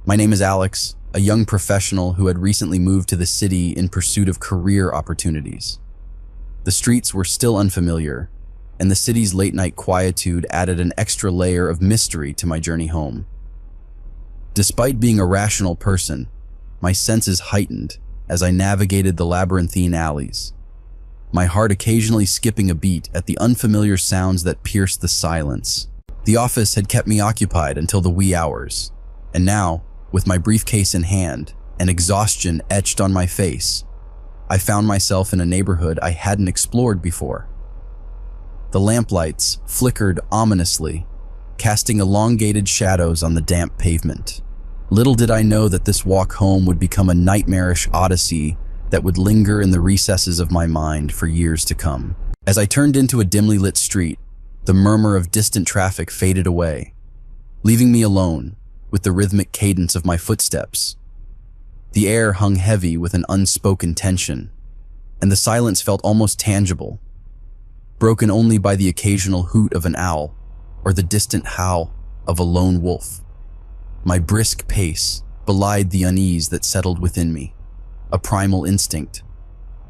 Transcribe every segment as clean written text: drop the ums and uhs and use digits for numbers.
My name is Alex, a young professional who had recently moved to the city in pursuit of career opportunities. The streets were still unfamiliar, and the city's late-night quietude added an extra layer of mystery to my journey home. Despite being a rational person, my senses heightened as I navigated the labyrinthine alleys, my heart occasionally skipping a beat at the unfamiliar sounds that pierced the silence. The office had kept me occupied until the wee hours, and now, with my briefcase in hand and exhaustion etched on my face, I found myself in a neighborhood I hadn't explored before. The lamplights flickered ominously, casting elongated shadows on the damp pavement. Little did I know that this walk home would become a nightmarish odyssey that would linger in the recesses of my mind for years to come. As I turned into a dimly lit street, the murmur of distant traffic faded away, leaving me alone with the rhythmic cadence of my footsteps. The air hung heavy with an unspoken tension, and the silence felt almost tangible, broken only by the occasional hoot of an owl or the distant howl of a lone wolf. My brisk pace belied the unease that settled within me, a primal instinct,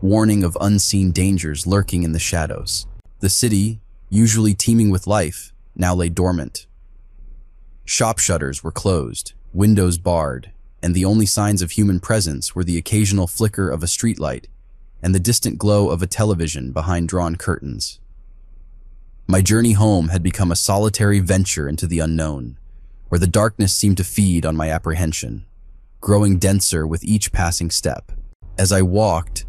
warning of unseen dangers lurking in the shadows. The city, usually teeming with life, now lay dormant. Shop shutters were closed, windows barred, and the only signs of human presence were the occasional flicker of a streetlight and the distant glow of a television behind drawn curtains. My journey home had become a solitary venture into the unknown, where the darkness seemed to feed on my apprehension, growing denser with each passing step. As I walked,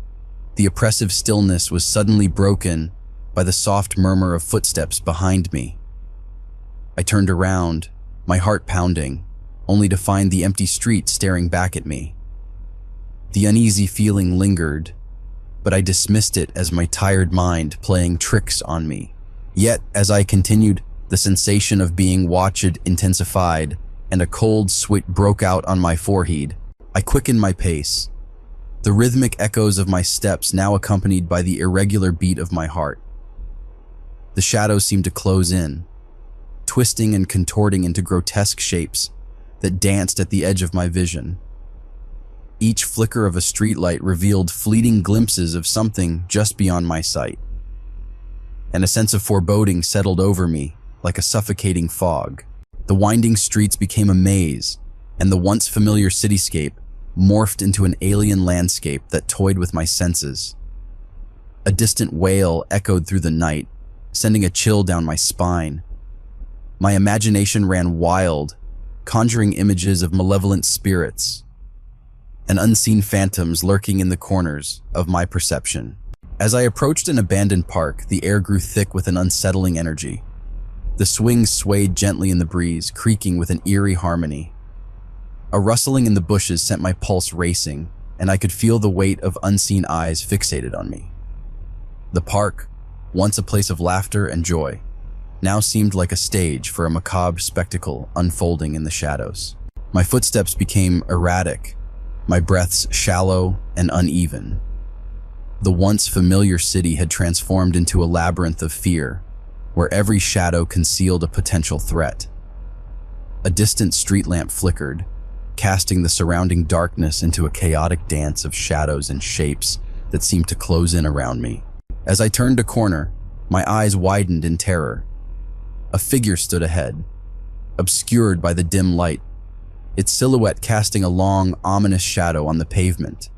the oppressive stillness was suddenly broken by the soft murmur of footsteps behind me. I turned around, my heart pounding, only to find the empty street staring back at me. The uneasy feeling lingered, but I dismissed it as my tired mind playing tricks on me. Yet, as I continued, the sensation of being watched intensified, and a cold sweat broke out on my forehead. I quickened my pace, the rhythmic echoes of my steps now accompanied by the irregular beat of my heart. The shadows seemed to close in, twisting and contorting into grotesque shapes that danced at the edge of my vision. Each flicker of a streetlight revealed fleeting glimpses of something just beyond my sight, and a sense of foreboding settled over me like a suffocating fog. The winding streets became a maze, and the once familiar cityscape morphed into an alien landscape that toyed with my senses. A distant wail echoed through the night, sending a chill down my spine. My imagination ran wild, conjuring images of malevolent spirits and unseen phantoms lurking in the corners of my perception. As I approached an abandoned park, the air grew thick with an unsettling energy. The swings swayed gently in the breeze, creaking with an eerie harmony. A rustling in the bushes sent my pulse racing, and I could feel the weight of unseen eyes fixated on me. The park, once a place of laughter and joy, now seemed like a stage for a macabre spectacle unfolding in the shadows. My footsteps became erratic, my breaths shallow and uneven. The once familiar city had transformed into a labyrinth of fear, where every shadow concealed a potential threat. A distant street lamp flickered, casting the surrounding darkness into a chaotic dance of shadows and shapes that seemed to close in around me. As I turned a corner, my eyes widened in terror. A figure stood ahead, obscured by the dim light, its silhouette casting a long, ominous shadow on the pavement.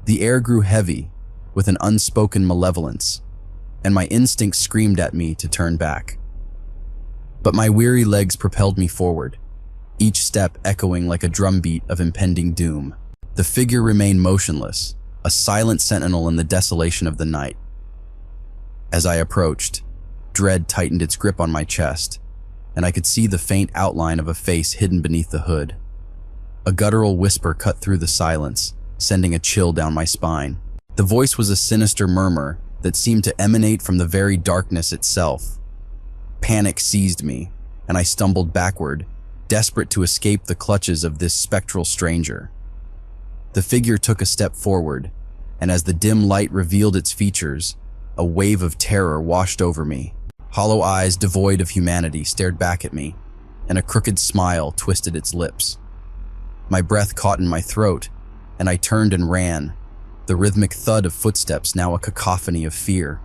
The air grew heavy with an unspoken malevolence, and my instincts screamed at me to turn back. But my weary legs propelled me forward, each step echoing like a drumbeat of impending doom. The figure remained motionless, a silent sentinel in the desolation of the night. As I approached, dread tightened its grip on my chest, and I could see the faint outline of a face hidden beneath the hood. A guttural whisper cut through the silence, sending a chill down my spine. The voice was a sinister murmur that seemed to emanate from the very darkness itself. Panic seized me, and I stumbled backward, desperate to escape the clutches of this spectral stranger. The figure took a step forward, and as the dim light revealed its features, a wave of terror washed over me. Hollow eyes devoid of humanity stared back at me, and a crooked smile twisted its lips. My breath caught in my throat, and I turned and ran, the rhythmic thud of footsteps now a cacophony of fear.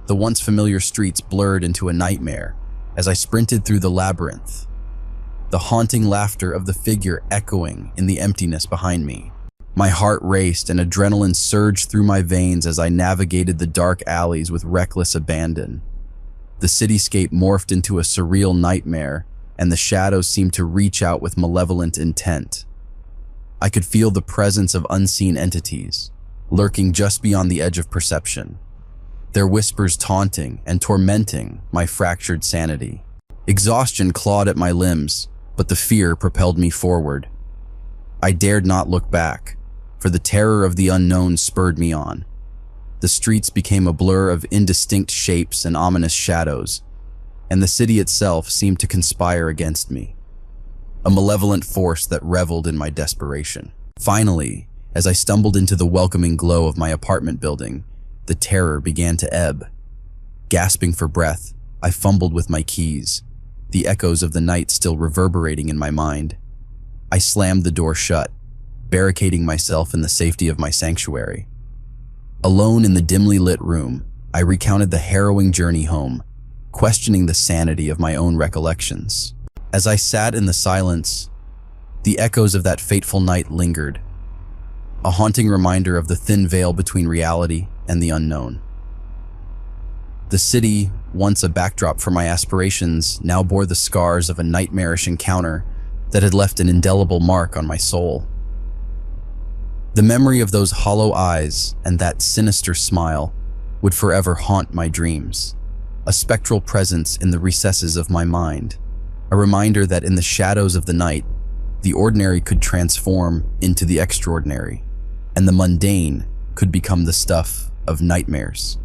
The once familiar streets blurred into a nightmare as I sprinted through the labyrinth, the haunting laughter of the figure echoing in the emptiness behind me. My heart raced and adrenaline surged through my veins as I navigated the dark alleys with reckless abandon. The cityscape morphed into a surreal nightmare, and the shadows seemed to reach out with malevolent intent. I could feel the presence of unseen entities, lurking just beyond the edge of perception, their whispers taunting and tormenting my fractured sanity. Exhaustion clawed at my limbs, but the fear propelled me forward. I dared not look back, for the terror of the unknown spurred me on. The streets became a blur of indistinct shapes and ominous shadows, and the city itself seemed to conspire against me, a malevolent force that reveled in my desperation. Finally, as I stumbled into the welcoming glow of my apartment building, the terror began to ebb. Gasping for breath, I fumbled with my keys, the echoes of the night still reverberating in my mind. I slammed the door shut, barricading myself in the safety of my sanctuary. Alone in the dimly lit room, I recounted the harrowing journey home, questioning the sanity of my own recollections. As I sat in the silence, the echoes of that fateful night lingered, a haunting reminder of the thin veil between reality and the unknown. The city, once a backdrop for my aspirations, now bore the scars of a nightmarish encounter that had left an indelible mark on my soul. The memory of those hollow eyes and that sinister smile would forever haunt my dreams, a spectral presence in the recesses of my mind, a reminder that in the shadows of the night, the ordinary could transform into the extraordinary, and the mundane could become the stuff of nightmares.